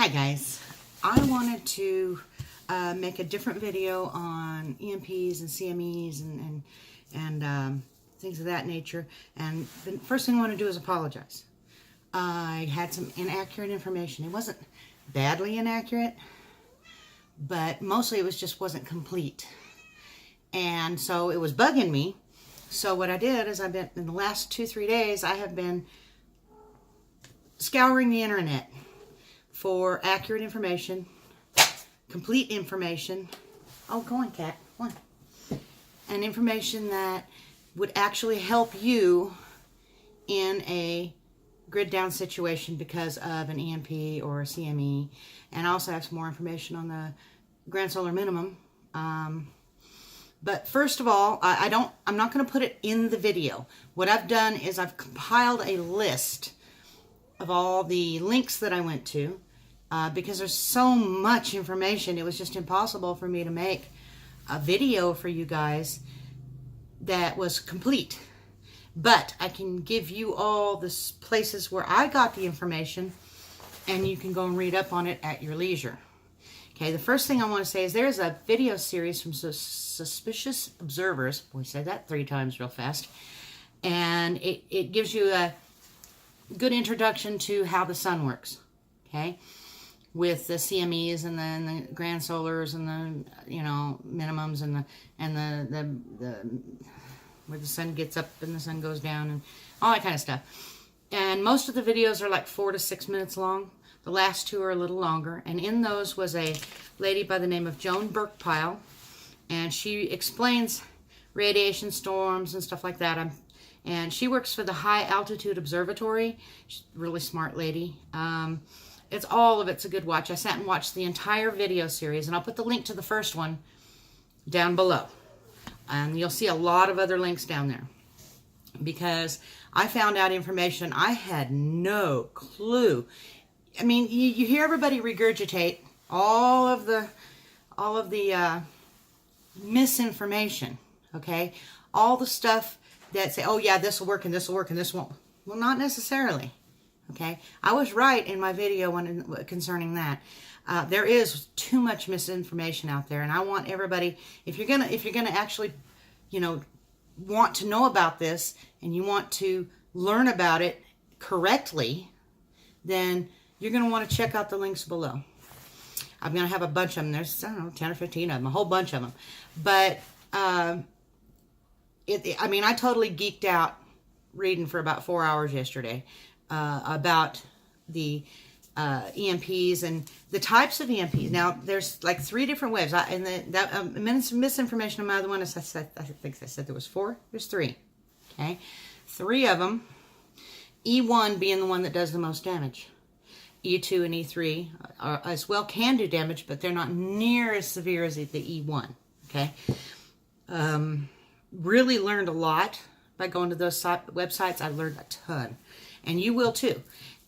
Hi guys, I wanted to make a different video on EMPs and CMEs and things of that nature. And the first thing I want to do is apologize. I had some inaccurate information. It wasn't badly inaccurate, but mostly it was just wasn't complete. And so it was bugging me. So what I did is in the last 2-3 days, I have been scouring the internet for accurate information, complete information. Oh, go on, cat. Go on. And information that would actually help you in a grid down situation because of an EMP or a CME. And I also have some more information on the grand solar minimum. But first of all, I'm not going to put it in the video. What I've done is I've compiled a list of all the links that I went to. Because there's so much information, it was just impossible for me to make a video for you guys that was complete. But I can give you all the places where I got the information, and you can go and read up on it at your leisure. Okay, the first thing I want to say is there's a video series from Suspicious Observers. We said that 3 times real fast. And it gives you a good introduction to how the sun works. Okay, with the CMEs and the grand solars and the minimums and the where the sun gets up and the sun goes down and all that kind of stuff. And most of the videos are like 4 to 6 minutes long. The last 2 are a little longer. And in those was a lady by the name of Joan Burkpile, and she explains radiation storms and stuff like that. And she works for the High Altitude Observatory. She's a really smart lady. It's a good watch. I sat and watched the entire video series, and I'll put the link to the first one down below. And you'll see a lot of other links down there, because I found out information I had no clue. I mean, you hear everybody regurgitate all of the misinformation, okay? All the stuff that say, oh yeah, this will work and this will work and this won't. Well, not necessarily. Okay, I was right in my video concerning that. There is too much misinformation out there, and I want everybody, if you're gonna actually, want to know about this and you want to learn about it correctly, then you're gonna want to check out the links below. I'm gonna have a bunch of them. There's, I don't know, 10 or 15 of them, a whole bunch of them. But I mean, I totally geeked out reading for about 4 hours yesterday. About the EMPs and the types of EMPs. Now, there's like 3 different waves. Misinformation on my other one is, I think I said there was 4. There's 3. Okay, 3 of them. E1 being the one that does the most damage. E2 and E3 as well can do damage, but they're not near as severe as the E1. Okay, really learned a lot by going to those websites. I learned a ton. And you will too.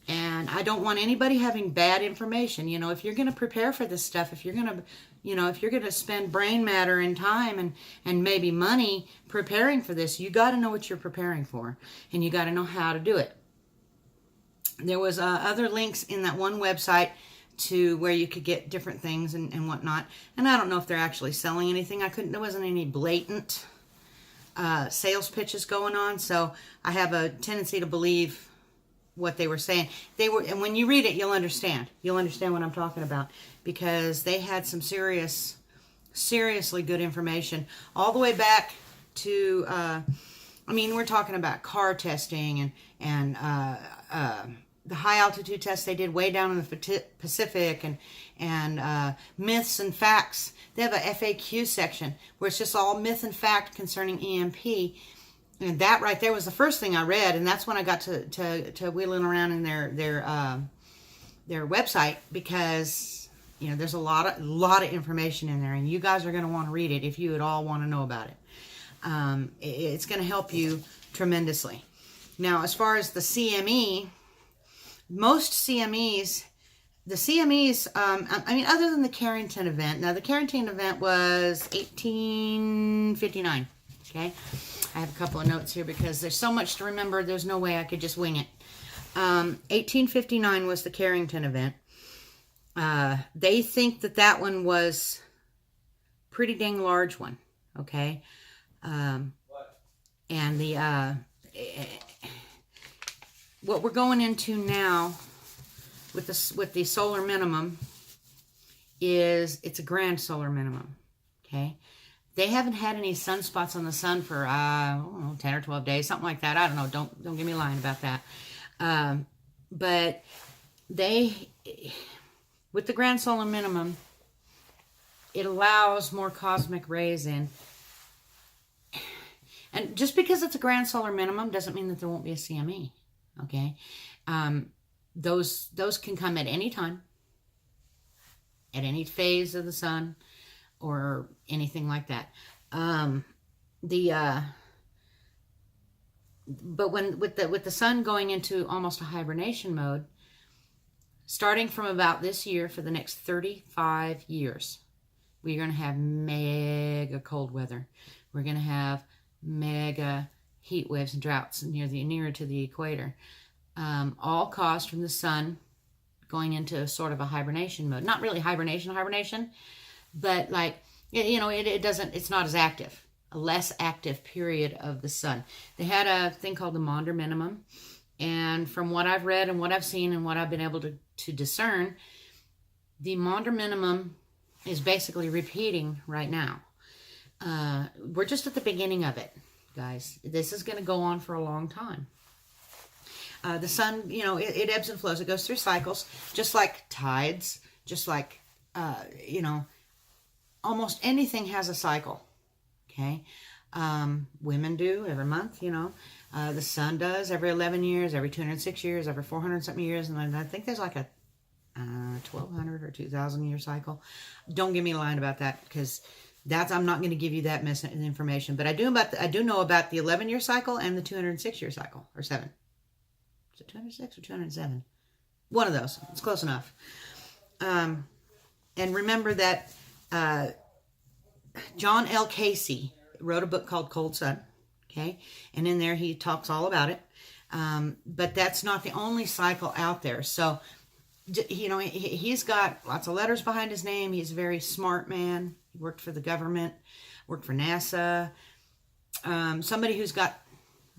And I don't want anybody having bad information. If you're going to prepare for this stuff, if you're going to, if you're going to spend brain matter and time and maybe money preparing for this, you got to know what you're preparing for, and you got to know how to do it. There was other links in that one website to where you could get different things and whatnot. And I don't know if they're actually selling anything. There wasn't any blatant sales pitches going on, so I have a tendency to believe what they were saying. And when you read it, you'll understand. You'll understand what I'm talking about, because they had some seriously good information all the way back to, I mean, we're talking about car testing and the high altitude tests they did way down in the Pacific, and myths and facts. They have a FAQ section where it's just all myth and fact concerning EMP. And that right there was the first thing I read, and that's when I got to wheeling around in their website, because there's a lot of information in there, and you guys are going to want to read it if you at all want to know about it. It's going to help you tremendously. Now, as far as the CME, most CMEs, I mean, other than the Carrington event. Now, the Carrington event was 1859. Okay. I have a couple of notes here because there's so much to remember. There's no way I could just wing it. 1859 was the Carrington event. They think that that one was pretty dang large one, okay? And the what we're going into now with the solar minimum is it's a grand solar minimum, okay? They haven't had any sunspots on the sun for I don't know, 10 or 12 days, something like that. I don't know. Don't get me lying about that. But they, with the grand solar minimum, it allows more cosmic rays in. And just because it's a grand solar minimum doesn't mean that there won't be a CME. Okay, those can come at any time, at any phase of the sun, or anything like that. But when with the sun going into almost a hibernation mode, starting from about this year for the next 35 years, we're going to have mega cold weather. We're going to have mega heat waves and droughts nearer to the equator, all caused from the sun going into sort of a hibernation mode. Not really hibernation, but like, it's not as active, a less active period of the sun. They had a thing called the Maunder minimum, and from what I've read and what I've seen and what I've been able to discern, the Maunder minimum is basically repeating right now. We're just at the beginning of it, guys. This is going to go on for a long time. The sun, it ebbs and flows. It goes through cycles, just like tides, just like, almost anything has a cycle, okay? Women do every month, the sun does every 11 years, every 206 years, every 400 something years, and I think there's like a 1,200 or 2,000 year cycle. Don't get me lying about that, because I'm not going to give you that misinformation, but I do know about the 11-year cycle and the 206-year cycle, or 7. Is it 206 or 207? One of those. It's close enough. And remember that John L. Casey wrote a book called Cold Sun, okay? And in there he talks all about it. But that's not the only cycle out there. So, he's got lots of letters behind his name. He's a very smart man. He worked for the government, worked for NASA. Somebody who's got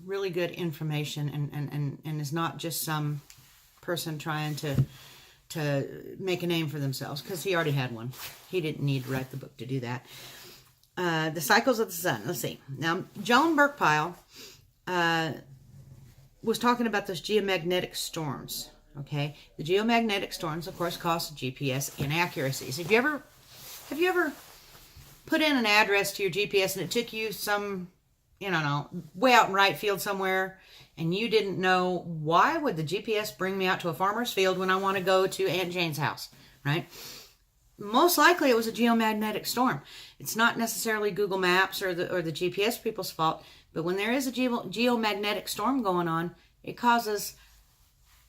really good information and is not just some person trying to make a name for themselves, because he already had one. He didn't need to write the book to do that. The cycles of the sun. Let's see. Now, Joan Burkpile was talking about those geomagnetic storms. Okay, the geomagnetic storms, of course, cause GPS inaccuracies. Have you ever put in an address to your GPS and it took you some, way out in right field somewhere, and you didn't know, why would the GPS bring me out to a farmer's field when I want to go to Aunt Jane's house, right? Most likely it was a geomagnetic storm. It's not necessarily Google Maps or the GPS people's fault, but when there is a geomagnetic storm going on, it causes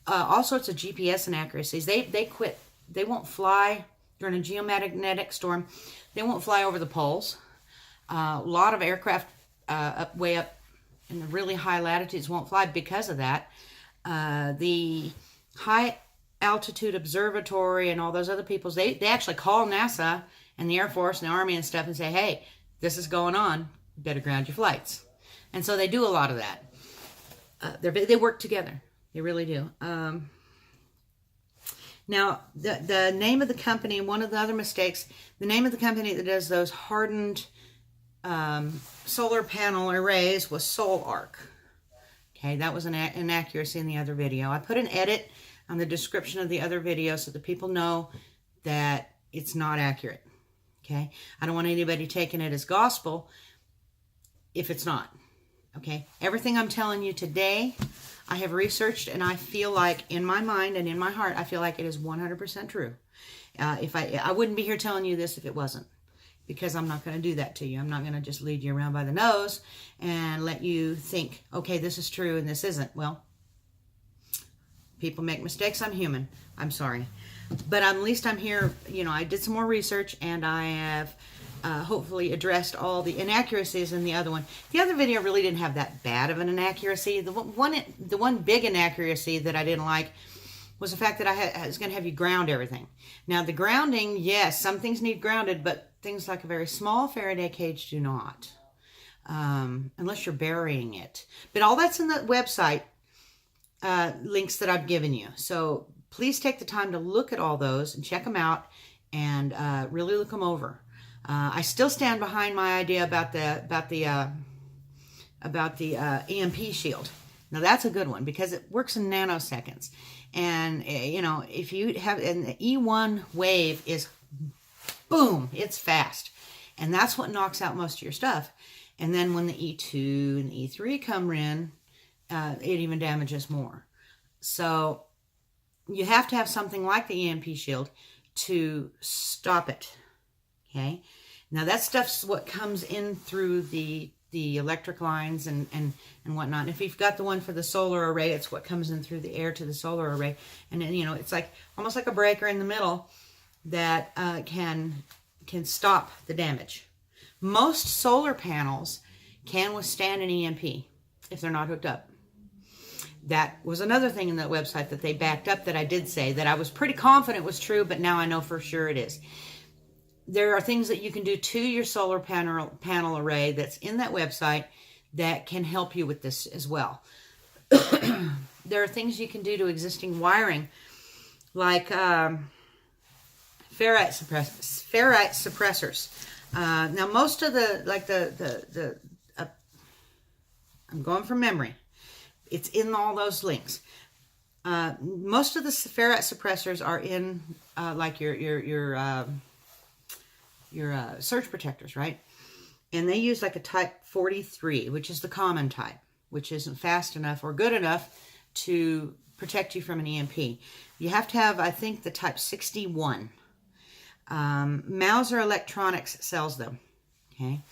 all sorts of GPS inaccuracies. They quit. They won't fly during a geomagnetic storm. They won't fly over the poles. A lot of aircraft way up in the really high latitudes won't fly because of that. The high altitude observatory and all those other peoples, they actually call NASA and the Air Force and the Army and stuff and say, hey, this is going on. You better ground your flights. And so they do a lot of that. They work together. They really do. Now, the name of the company, one of the other mistakes, the name of the company that does those hardened solar panel arrays was SolarArc. Okay, that was an inaccuracy in the other video. I put an edit on the description of the other video so that people know that it's not accurate. Okay, I don't want anybody taking it as gospel if it's not. Okay, everything I'm telling you today, I have researched, and I feel like in my mind and in my heart, I feel like it is 100% true. If I wouldn't be here telling you this if it wasn't, because I'm not going to do that to you. I'm not going to just lead you around by the nose and let you think, okay, this is true and this isn't. Well, people make mistakes. I'm human. I'm sorry. But at least I'm here. I did some more research, and I have hopefully addressed all the inaccuracies in the other one. The other video really didn't have that bad of an inaccuracy. The one big inaccuracy that I didn't like was the fact that I was going to have you ground everything. Now, the grounding, yes, some things need grounded, but things like a very small Faraday cage do not, unless you're burying it. But all that's in the website links that I've given you. So please take the time to look at all those and check them out and really look them over. I still stand behind my idea about the EMP shield. Now that's a good one because it works in nanoseconds. And, you know, if you have, and the E1 wave is, boom, it's fast. And that's what knocks out most of your stuff. And then when the E2 and the E3 come in, it even damages more. So you have to have something like the EMP shield to stop it. Okay. Now that stuff's what comes in through the electric lines and whatnot. And if you've got the one for the solar array, it's what comes in through the air to the solar array. And then, you know, it's like almost like a breaker in the middle that can stop the damage. Most solar panels can withstand an EMP if they're not hooked up. That was another thing in that website that they backed up that I did say that I was pretty confident was true, but now I know for sure it is. There are things that you can do to your solar panel array that's in that website that can help you with this as well. There are things you can do to existing wiring, like ferrite suppressors. Now, most of the I'm going from memory. It's in all those links. Most of the ferrite suppressors are in like your surge protectors, right? And they use like a type 43, which is the common type, which isn't fast enough or good enough to protect you from an EMP. You have to have, I think, the type 61. Mauser Electronics sells them. Okay.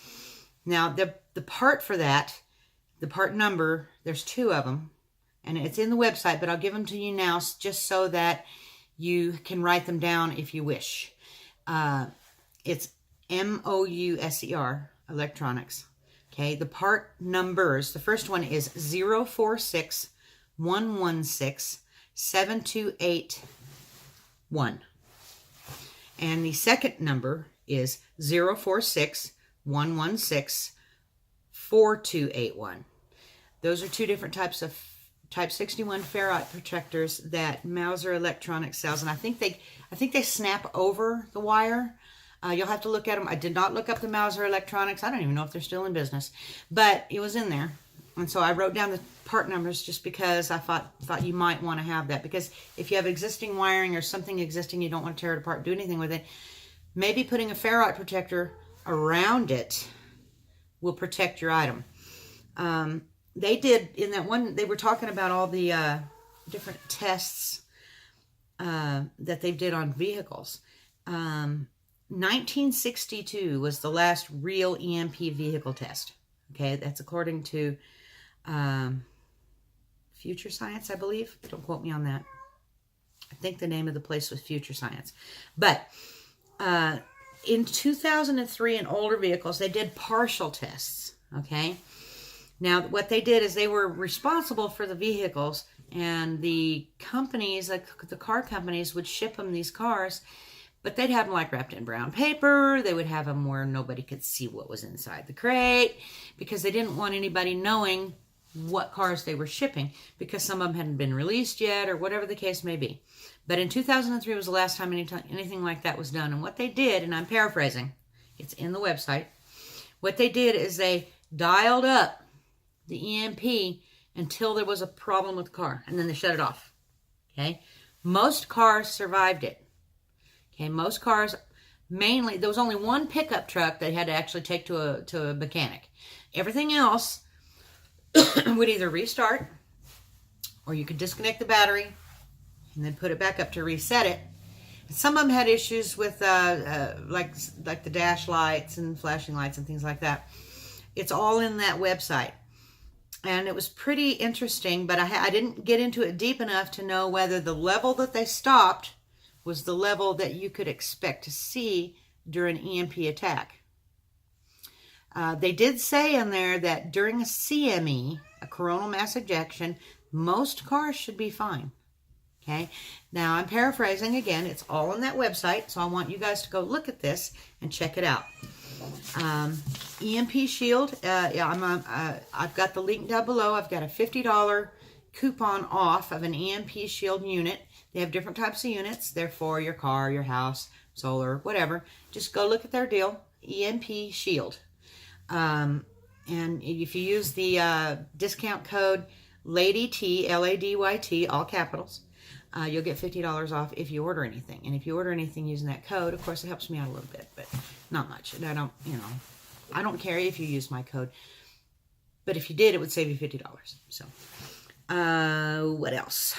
Now, the part for that, the part number, there's 2 of them, and it's in the website, but I'll give them to you now just so that you can write them down if you wish. It's MOUSER Electronics. Okay, the part numbers, the first one is 0461167281. And the second number is 0461164281. Those are 2 different types of type 61 ferrite protectors that Mauser Electronics sells, and I think they snap over the wire. You'll have to look at them. I did not look up the Mauser Electronics. I don't even know if they're still in business, but it was in there. And so I wrote down the part numbers just because I thought you might want to have that. Because if you have existing wiring or something existing, you don't want to tear it apart, do anything with it, maybe putting a ferrite protector around it will protect your item. They did, in that one, they were talking about all the different tests that they did on vehicles. 1962 was the last real EMP vehicle test. Okay, that's according to Future Science, I believe. Don't quote me on that. I think the name of the place was Future Science. But in 2003, in older vehicles, they did partial tests. Okay, now what they did is they were responsible for the vehicles, and the companies, like the car companies, would ship them these cars. But they'd have them like wrapped in brown paper. They would have them where nobody could see what was inside the crate because they didn't want anybody knowing what cars they were shipping because some of them hadn't been released yet or whatever the case may be. But in 2003 was the last time anything like that was done. And what they did, and I'm paraphrasing, it's in the website. What they did is they dialed up the EMP until there was a problem with the car, and then they shut it off. Okay? Most cars survived it. Okay, most cars, mainly, there was only one pickup truck they had to actually take to a mechanic. Everything else would either restart, or you could disconnect the battery and then put it back up to reset it. And some of them had issues with like the dash lights and flashing lights and things like that. It's all in that website. And it was pretty interesting, but I didn't get into it deep enough to know whether the level that they stopped was the level that you could expect to see during an EMP attack. They did say in there that during a CME, a coronal mass ejection, most cars should be fine. Okay, now I'm paraphrasing again. It's all on that website, so I want you guys to go look at this and check it out. EMP Shield. Yeah, I've got the link down below. I've got a $50 coupon off of an EMP Shield unit. They have different types of units. They're for your car, your house, solar, whatever. Just go look at their deal. EMP Shield. And if you use the discount code LADYT, LADYT, all capitals, you'll get $50 off if you order anything. And if you order anything using that code, of course, it helps me out a little bit, but not much. And I don't care if you use my code, but if you did, it would save you $50. So, what else?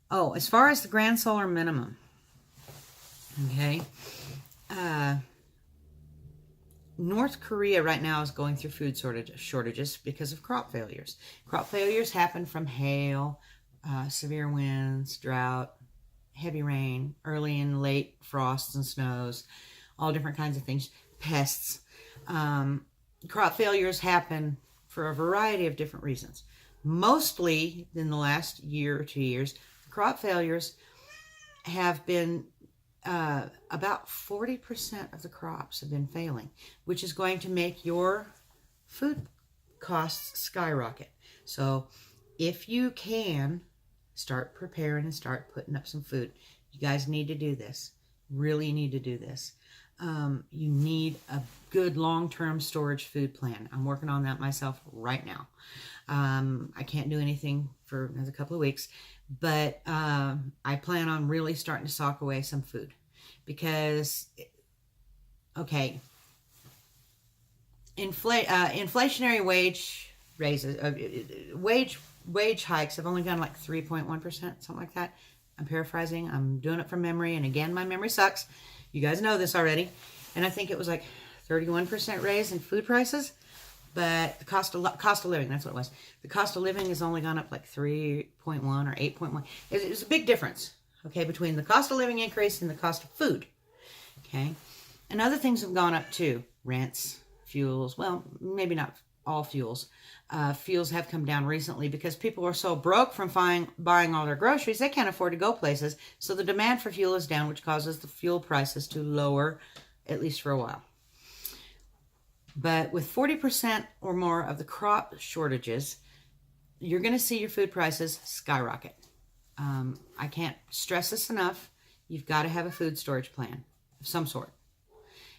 Oh, as far as the grand solar minimum, okay, North Korea right now is going through food shortages because of crop failures. Crop failures happen from hail, severe winds, drought, heavy rain, early and late frosts and snows, all different kinds of things, pests. Crop failures happen for a variety of different reasons. Mostly in the last year or 2 years, crop failures have been about 40% of the crops have been failing, which is going to make your food costs skyrocket. So if you can, start preparing and start putting up some food. You guys need to do this. Really need to do this. You need a good long-term storage food plan. I'm working on that myself right now. I can't do anything for another couple of weeks, but I plan on really starting to sock away some food because, okay, inflationary wage raises, wage hikes have only gone like 3.1%, something like that. I'm paraphrasing. I'm doing it from memory, and again, my memory sucks. You guys know this already. And I think it was like 31% raise in food prices. But the cost of living, that's what it was. The cost of living has only gone up like 3.1 or 8.1. It's a big difference, okay, between the cost of living increase and the cost of food, okay? And other things have gone up too. Rents, fuels, well, maybe not all fuels. Fuels have come down recently because people are so broke from buying all their groceries, they can't afford to go places. So the demand for fuel is down, which causes the fuel prices to lower, at least for a while. But with 40% or more of the crop shortages, you're going to see your food prices skyrocket. I can't stress this enough. You've got to have a food storage plan of some sort.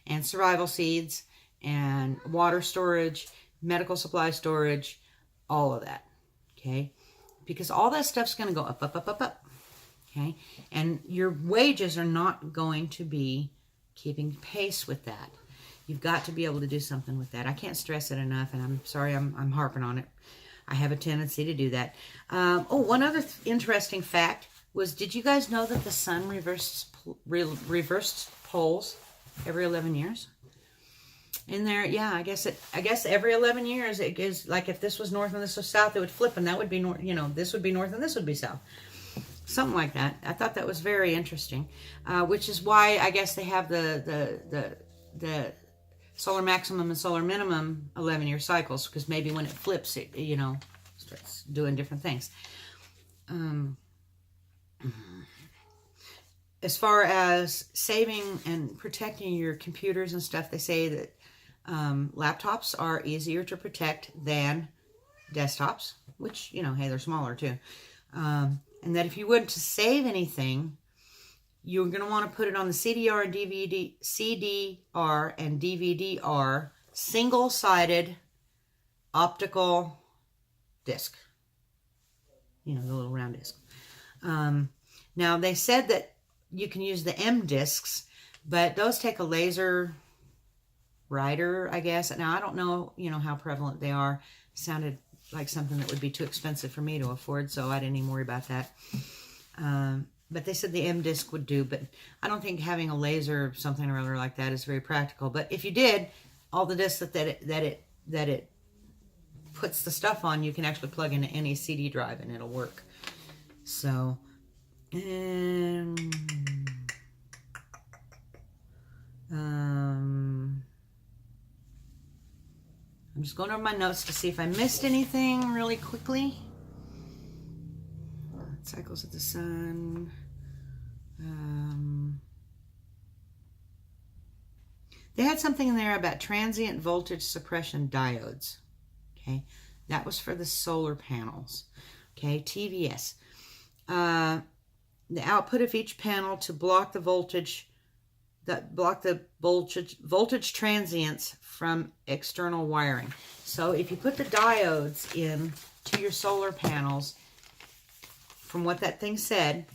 And survival seeds and water storage, medical supply storage, all of that, okay? Because all that stuff's going to go up, up, up, up, up, okay? And your wages are not going to be keeping pace with that. You've got to be able to do something with that. I can't stress it enough, and I'm sorry I'm harping on it. I have a tendency to do that. One other interesting fact was, did you guys know that the sun reversed poles every 11 years? In there, yeah, I guess every 11 years it gives, like if this was north and this was south, it would flip, and that would be north, this would be north and this would be south. Something like that. I thought that was very interesting, which is why I guess they have the solar maximum and solar minimum 11-year cycles, because maybe when it flips, it, starts doing different things. As far as saving and protecting your computers and stuff, they say that laptops are easier to protect than desktops, which, hey, they're smaller too. And that if you want to save anything, you're going to want to put it on the CDR and DVD-R single-sided optical disc. The little round disc. Now, they said that you can use the M discs, but those take a laser writer, I guess. Now, I don't know, how prevalent they are. Sounded like something that would be too expensive for me to afford, so I didn't even worry about that. But they said the M disc would do, but I don't think having a laser or something or other like that is very practical. But if you did, all the discs that it puts the stuff on, you can actually plug into any CD drive and it'll work. So, I'm just going over my notes to see if I missed anything really quickly. cycles of the sun. They had something in there about transient voltage suppression diodes. Okay, that was for the solar panels. Okay, TVS. The output of each panel to block the voltage voltage transients from external wiring. So if you put the diodes in to your solar panels, from what that thing said,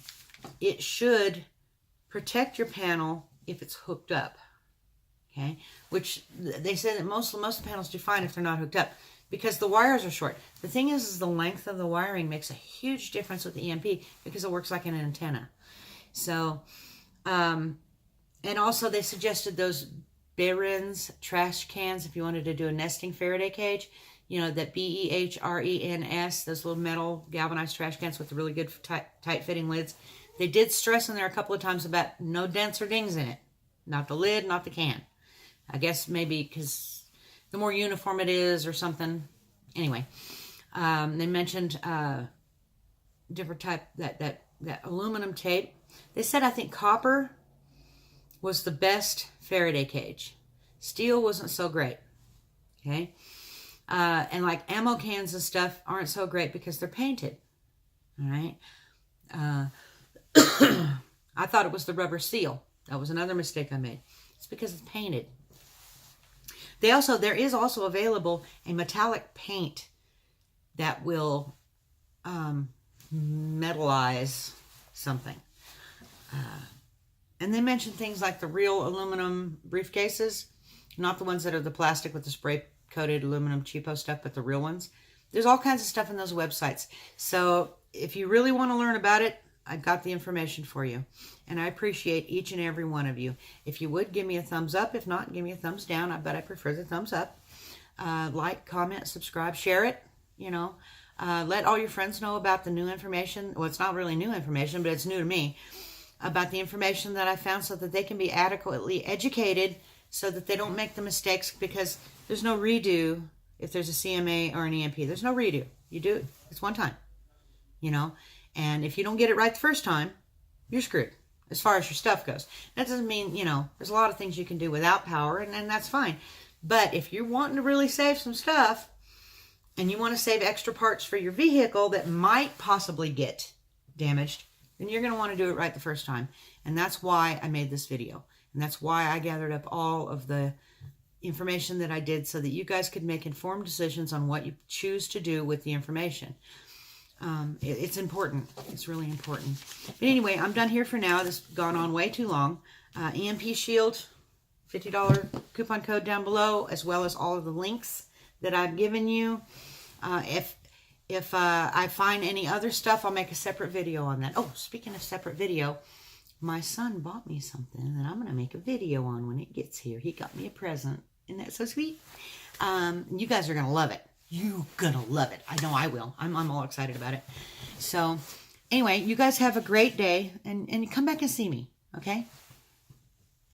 it should protect your panel if it's hooked up. Okay, which they said that most panels do fine if they're not hooked up, because the wires are short. The thing is the length of the wiring makes a huge difference with the EMP, because it works like an antenna. So, and also they suggested those Behrens trash cans if you wanted to do a nesting Faraday cage. You know, that BEHRENS, those little metal galvanized trash cans with the really good tight-fitting lids. They did stress in there a couple of times about no dents or dings in it. Not the lid, not the can. I guess maybe because the more uniform it is or something. Anyway, they mentioned different type, that aluminum tape. They said, I think copper was the best Faraday cage. Steel wasn't so great. Okay. And like ammo cans and stuff aren't so great because they're painted. All right. I thought it was the rubber seal. That was another mistake I made. It's because it's painted. There is also available a metallic paint that will metalize something. And they mentioned things like the real aluminum briefcases, not the ones that are the plastic with the spray coated aluminum cheapo stuff, but the real ones. There's all kinds of stuff in those websites. So if you really want to learn about it, I got the information for you. And I appreciate each and every one of you. If you would, give me a thumbs up. If not, give me a thumbs down. But I prefer the thumbs up. Like, comment, subscribe, share it. You know, let all your friends know about the new information. Well, it's not really new information, but it's new to me. About the information that I found, so that they can be adequately educated, so that they don't make the mistakes, because there's no redo if there's a CMA or an EMP. There's no redo. You do it. It's one time. You know, and if you don't get it right the first time, you're screwed as far as your stuff goes. That doesn't mean, you know, there's a lot of things you can do without power, and that's fine. But if you're wanting to really save some stuff, and you want to save extra parts for your vehicle that might possibly get damaged, then you're going to want to do it right the first time. And that's why I made this video. And that's why I gathered up all of the information that I did, so that you guys could make informed decisions on what you choose to do with the information. It's important. It's really important. But anyway, I'm done here for now. This has gone on way too long. EMP Shield, $50 coupon code down below, as well as all of the links that I've given you. If I find any other stuff, I'll make a separate video on that. Oh, speaking of separate video, my son bought me something that I'm going to make a video on when it gets here. He got me a present. Isn't that so sweet? You guys are going to love it. You're going to love it. I know I will. I'm all excited about it. So, anyway, you guys have a great day, and come back and see me, okay?